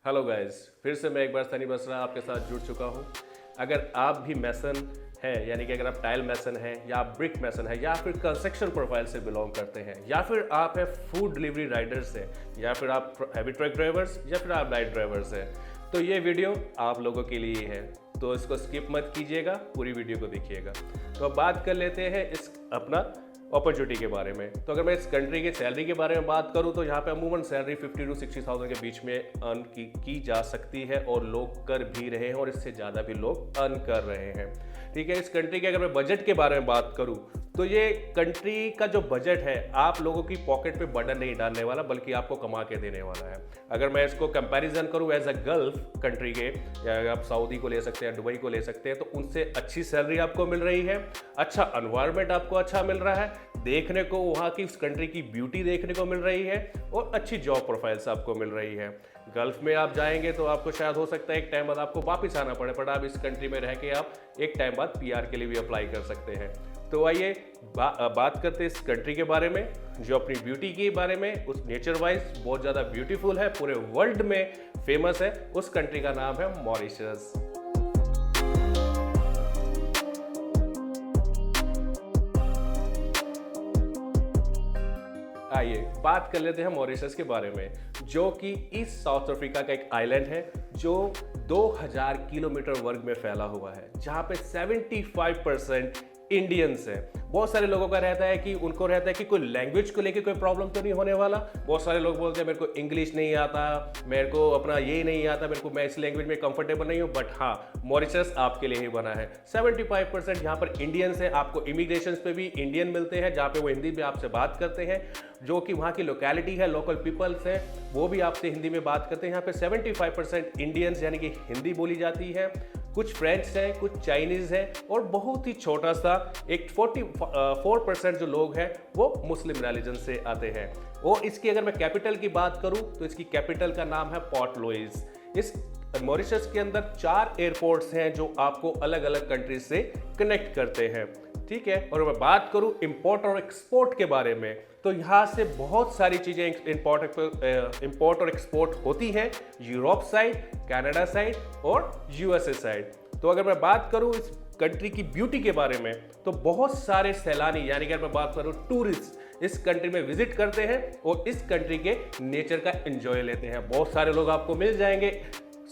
Hello guys, फिर से मैं एक बार सनी बसरा आपके साथ जुड़ चुका हूँ। अगर आप भी मैसन हैं, यानी कि अगर आप टाइल मैसन हैं या आप ब्रिक मैसन हैं या फिर कंस्ट्रक्शन प्रोफाइल से बिलोंग करते हैं या फिर आप है फूड डिलीवरी राइडर्स हैं या फिर आप हैवी ट्रक ड्राइवर्स या फिर आप नाइट ड्राइवर्स हैं, तो ये वीडियो आप लोगों के लिए ही है। तो इसको स्किप मत कीजिएगा, पूरी वीडियो को देखिएगा। तो अब बात कर लेते हैं इस अपना अपॉर्चुनिटी के बारे में। तो अगर मैं इस कंट्री की सैलरी के बारे में बात करूं तो यहाँ पे अमूमन सैलरी 50 to 60,000 के बीच में अर्न की जा सकती है और लोग कर भी रहे हैं और इससे ज़्यादा भी लोग अर्न कर रहे हैं। ठीक है, इस कंट्री के अगर मैं बजट के बारे में बात करूं तो ये कंट्री का जो बजट है आप लोगों की पॉकेट पे बर्डन नहीं डालने वाला, बल्कि आपको कमा के देने वाला है। अगर मैं इसको कंपैरिजन करूं एज अ गल्फ कंट्री के, या आप सऊदी को ले सकते हैं, दुबई को ले सकते हैं, तो उनसे अच्छी सैलरी आपको मिल रही है, अच्छा एनवायरनमेंट आपको अच्छा मिल रहा है, देखने को वहाँ की उस कंट्री की ब्यूटी देखने को मिल रही है और अच्छी जॉब प्रोफाइल्स आपको मिल रही है। गल्फ में आप जाएंगे तो आपको शायद हो सकता है एक टाइम बाद आपको वापस आना पड़े, बट आप इस कंट्री में रह के आप एक टाइम बाद पीआर के लिए भी अप्लाई कर सकते हैं। तो आइए बात करते हैं इस कंट्री के बारे में, जो अपनी ब्यूटी के बारे में, उस नेचर वाइज बहुत ज़्यादा ब्यूटीफुल है, पूरे वर्ल्ड में फेमस है। उस कंट्री का नाम है मॉरिशस। आइए बात कर लेते हैं मॉरिशस के बारे में, जो कि ईस्ट साउथ अफ्रीका का एक आइलैंड है जो 2000 किलोमीटर वर्ग में फैला हुआ है, जहाँ पे 75% इंडियंस हैं। बहुत सारे लोगों का रहता है कि उनको रहता है कि कोई लैंग्वेज को लेके कोई प्रॉब्लम तो नहीं होने वाला। बहुत सारे लोग बोलते हैं मेरे को इंग्लिश नहीं आता, मेरे को अपना ये नहीं आता, मैं इस लैंग्वेज में कंफर्टेबल नहीं हूँ। बट हाँ, मॉरिशस आपके लिए ही बना है। 75% यहाँ पर इंडियंस है। आपको इमिग्रेशन पे भी इंडियन मिलते हैं, जहाँ पे वो हिंदी में आपसे बात करते हैं। जो कि वहाँ की लोकेलिटी है, लोकल पीपल्स हैं, वो भी आपसे हिंदी में बात करते हैं। यहाँ पे 75% इंडियंस यानी कि हिंदी बोली जाती है। कुछ फ्रेंच हैं, कुछ चाइनीज़ हैं और बहुत ही छोटा सा एक 44% जो लोग हैं वो मुस्लिम रिलीजन से आते हैं। और इसकी अगर मैं कैपिटल की बात करूं तो इसकी कैपिटल का नाम है पोर्ट लुइस। इस मॉरिशस के अंदर 4 एयरपोर्ट्स हैं जो आपको अलग अलग कंट्रीज से कनेक्ट करते हैं। ठीक है, और मैं बात करूं इंपोर्ट और एक्सपोर्ट के बारे में, तो यहाँ से बहुत सारी चीज़ें इंपोर्ट और एक्सपोर्ट होती हैं, यूरोप साइड, कनाडा साइड और यूएसए साइड। तो अगर मैं बात करूँ इस कंट्री की ब्यूटी के बारे में, तो बहुत सारे सैलानी, यानी कि अगर मैं बात करूँ टूरिस्ट, इस कंट्री में विजिट करते हैं और इस कंट्री के नेचर का एंजॉय लेते हैं। बहुत सारे लोग आपको मिल जाएंगे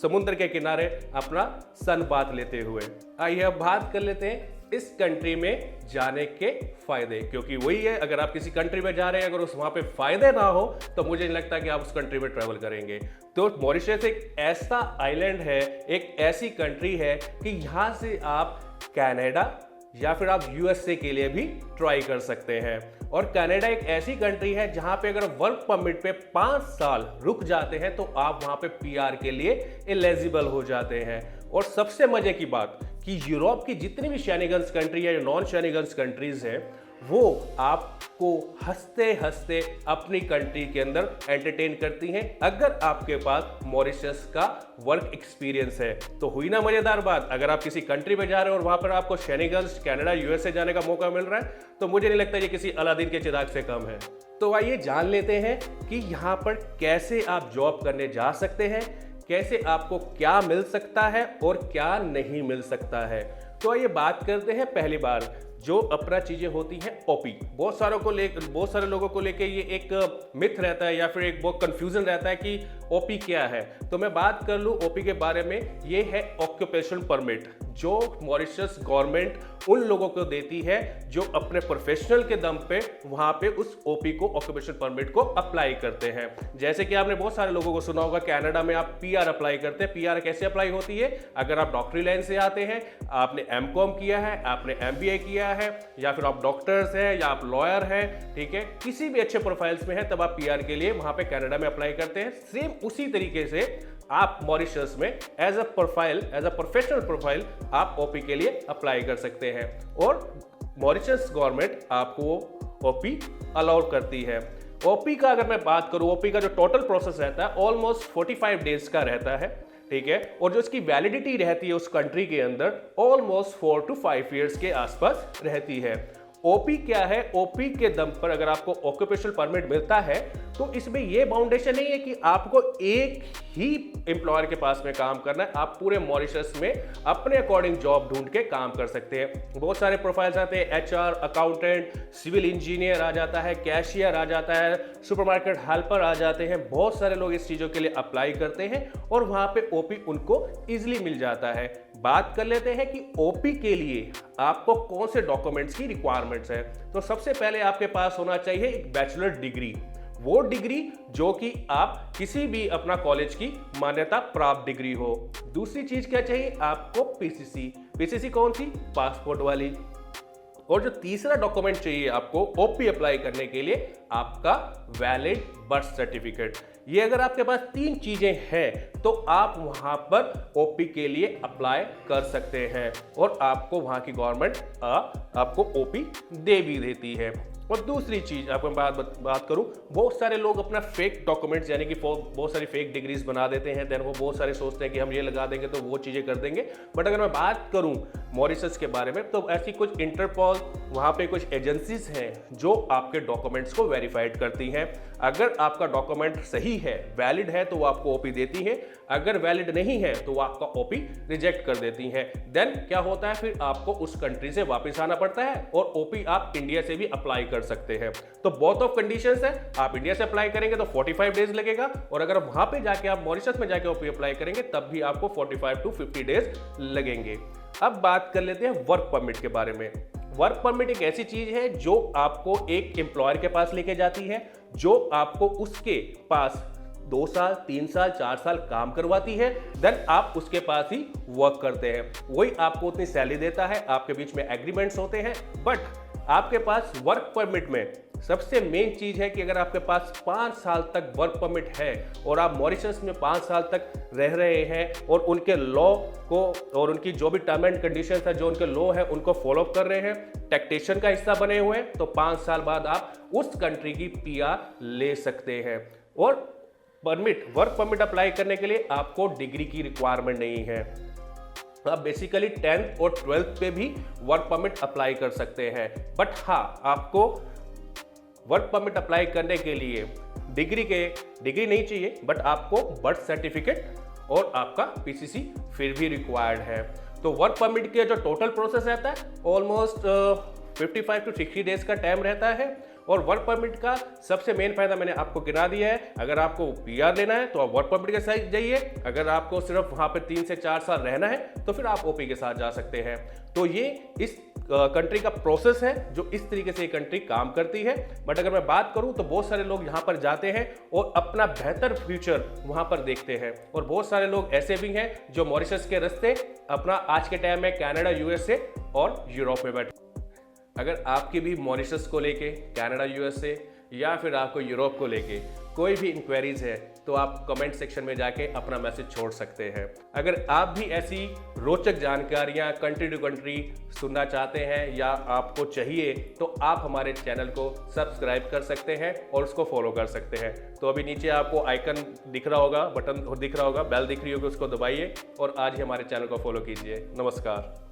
समुद्र के किनारे अपना सन बाथ लेते हुए। आइए अब बात कर लेते हैं इस कंट्री में जाने के फायदे, क्योंकि वही है, अगर आप किसी कंट्री में जा रहे हैं, अगर उस वहाँ पे फायदे ना हो तो मुझे नहीं लगता कि आप उस कंट्री में ट्रैवल करेंगे। तो मॉरिशस एक ऐसा आइलैंड है, एक ऐसी कंट्री है कि यहाँ से आप कनाडा या फिर आप यूएसए के लिए भी ट्राई कर सकते हैं। और कनाडा एक ऐसी कंट्री है जहां पे अगर वर्क परमिट पे 5 साल रुक जाते हैं तो आप वहां पे पीआर के लिए एलिजिबल हो जाते हैं। और सबसे मजे की बात कि यूरोप की जितनी भी शेनिगन्स कंट्री है या नॉन शेनिगन्स कंट्रीज हैं, वो आपको हंसते हंसते अपनी कंट्री के अंदर एंटरटेन करती हैं अगर आपके पास मॉरिशस का वर्क एक्सपीरियंस है। तो हुई ना मजेदार बात। अगर आप किसी कंट्री में जा रहे हो और वहां पर आपको शेनिगन्स, कनाडा, यूएसए जाने का मौका मिल रहा है, तो मुझे नहीं लगता ये किसी अलादीन के चिराग से कम है। तो आइए जान लेते हैं कि यहाँ पर कैसे आप जॉब करने जा सकते हैं, कैसे आपको क्या मिल सकता है और क्या नहीं मिल सकता है। तो आइए बात करते हैं पहली बार जो अपना चीजें होती हैं ओपी। बहुत सारे लोगों को लेके ये एक मिथ रहता है या फिर एक बहुत कंफ्यूजन रहता है कि ओपी क्या है। तो मैं बात कर लूँ ओपी के बारे में। ये है ऑक्यूपेशन परमिट, जो मॉरिशस गवर्नमेंट उन लोगों को देती है जो अपने प्रोफेशनल के दम पे वहां पे उस ओपी को, ऑक्यूपेशन परमिट को अप्लाई करते हैं। जैसे कि आपने बहुत सारे लोगों को सुना होगा, कनाडा में आप पीआर अप्लाई करते हैं। पीआर कैसे अप्लाई होती है? अगर आप डॉक्टरी लाइन से आते हैं, आपने एमकॉम किया है, आपने एमबीए किया है, या फिर आप डॉक्टर्स हैं या आप लॉयर हैं, ठीक है, किसी भी अच्छे प्रोफाइल्स में है, तब आप पीआर के लिए वहां पे कनाडा में अप्लाई करते हैं। सेम उसी तरीके से आप मॉरिशस में एज अ प्रोफेशनल प्रोफाइल आप ओपी के लिए अप्लाई कर सकते हैं और मॉरिशस गवर्नमेंट आपको ओपी अलाउ करती है। ओपी का अगर मैं बात करूं, ओपी का जो टोटल प्रोसेस रहता है ऑलमोस्ट 45 डेज का रहता है, ठीक है, और जो इसकी वैलिडिटी रहती है उस कंट्री के अंदर ऑलमोस्ट 4 to 5 ईयर्स के आसपास रहती है। ओपी क्या है? ओपी के दम पर अगर आपको ऑक्यूपेशनल परमिट मिलता है तो इसमें यह बाउंडेशन नहीं है कि आपको एक ही एम्प्लॉयर के पास में काम करना है। आप पूरे मॉरिशस में अपने अकॉर्डिंग जॉब ढूंढ के काम कर सकते हैं। बहुत सारे प्रोफाइल्स आते हैं, एचआर, अकाउंटेंट, सिविल इंजीनियर आ जाता है, कैशियर आ जाता है, सुपरमार्केट हेल्पर आ जाते हैं। बहुत सारे लोग इस चीज़ों के लिए अप्लाई करते हैं और वहाँ पे ओपी उनको ईजिली मिल जाता है। बात कर लेते हैं कि ओपी के लिए आपको कौन से डॉक्यूमेंट्स की रिक्वायरमेंट्स है। तो सबसे पहले आपके पास होना चाहिए एक बैचलर डिग्री, वो डिग्री जो कि आप किसी भी अपना कॉलेज की मान्यता प्राप्त डिग्री हो। दूसरी चीज क्या चाहिए आपको? पीसीसी। पीसीसी कौन सी? पासपोर्ट वाली। और जो तीसरा डॉक्यूमेंट चाहिए आपको ओपी अप्लाई करने के लिए, आपका वैलिड बर्थ सर्टिफिकेट। ये अगर आपके पास तीन चीजें हैं तो आप वहां पर ओपी के लिए अप्लाई कर सकते हैं और आपको वहां की गवर्नमेंट आपको ओपी दे भी देती है। और दूसरी चीज आपको बात करूं, बहुत सारे लोग अपना फेक डॉक्यूमेंट्स यानी कि बहुत सारी फेक डिग्रीज बना देते हैं। देन वो बहुत सारे सोचते हैं कि हम ये लगा देंगे तो वो चीजें कर देंगे। बट अगर मैं बात करूं मॉरिशस के बारे में तो ऐसी कुछ इंटरपोल, वहां पे कुछ एजेंसीज हैं जो आपके डॉक्यूमेंट्स को वेरीफाइड करती हैं। अगर आपका डॉक्यूमेंट सही है, वैलिड है, तो वो आपको ओपी देती है। अगर वैलिड नहीं है तो वो आपका ओपी रिजेक्ट कर देती हैं। देन क्या होता है, फिर आपको उस कंट्री से वापस आना पड़ता है और ओपी आप इंडिया से भी अप्लाई कर सकते हैं। तो बोथ ऑफ कंडीशंस है। आप इंडिया से अप्लाई करेंगे तो 45 डेज लगेगा और अगर वहां पे जाके आप मॉरिशस में जाके ओपी अप्लाई करेंगे तब भी आपको 45 to 50 डेज लगेंगे। अब बात कर लेते हैं वर्क परमिट के बारे में। वर्क परमिट एक ऐसी चीज है जो आपको एक एम्प्लॉयर के पास लेके जाती है, जो आपको उसके पास 2 साल, 3 साल, 4 साल काम करवाती है। देन आप उसके पास ही वर्क करते हैं, वही आपको उतनी सैलरी देता है, आपके बीच में एग्रीमेंट्स होते हैं। बट आपके पास वर्क परमिट में सबसे मेन चीज है कि अगर आपके पास 5 साल तक वर्क परमिट है और आप मॉरिशस में 5 साल तक रह रहे हैं और उनके लॉ को और उनकी जो भी टर्म एंड कंडीशंस है, जो उनके लॉ है, उनको फॉलो कर रहे हैं, टैक्सेशन का हिस्सा बने हुए हैं, तो 5 साल बाद आप उस कंट्री की पीआर ले सकते हैं। और वर्क परमिट अप्लाई करने के लिए आपको डिग्री की रिक्वायरमेंट नहीं है। आप बेसिकली 10th और 12th पे भी वर्क परमिट अप्लाई कर सकते हैं। बट हाँ, आपको वर्क परमिट अप्लाई करने के लिए डिग्री नहीं चाहिए, बट आपको बर्थ सर्टिफिकेट और आपका पीसीसी फिर भी रिक्वायर्ड है। तो वर्क परमिट का जो टोटल प्रोसेस रहता है ऑलमोस्ट 55 to 60 डेज का टाइम रहता है। और वर्क परमिट का सबसे मेन फायदा मैंने आपको गिना दिया है। अगर आपको पीआर लेना है तो आप वर्क परमिट के साथ जाइए, अगर आपको सिर्फ वहां पे 3 से 4 साल रहना है तो फिर आप ओपी के साथ जा सकते हैं। तो ये इस कंट्री का प्रोसेस है जो इस तरीके से ये कंट्री काम करती है। बट अगर मैं बात करूं तो बहुत सारे लोग यहाँ पर जाते हैं और अपना बेहतर फ्यूचर वहां पर देखते हैं, और बहुत सारे लोग ऐसे भी हैं जो मॉरिशस के रास्ते अपना आज के टाइम में कनाडा, यूएसए और यूरोप में बैठे। अगर आपकी भी मॉरिशस को लेके, कनाडा, यूएसए या फिर आपको यूरोप को लेके कोई भी इंक्वायरीज है तो आप कमेंट सेक्शन में जाके अपना मैसेज छोड़ सकते हैं। अगर आप भी ऐसी रोचक जानकारियां कंट्री टू कंट्री सुनना चाहते हैं या आपको चाहिए तो आप हमारे चैनल को सब्सक्राइब कर सकते हैं और उसको फॉलो कर सकते हैं। तो अभी नीचे आपको आइकन दिख रहा होगा, बटन दिख रहा होगा, बेल दिख रही होगी, उसको दबाइए और आज ही हमारे चैनल को फॉलो कीजिए। नमस्कार।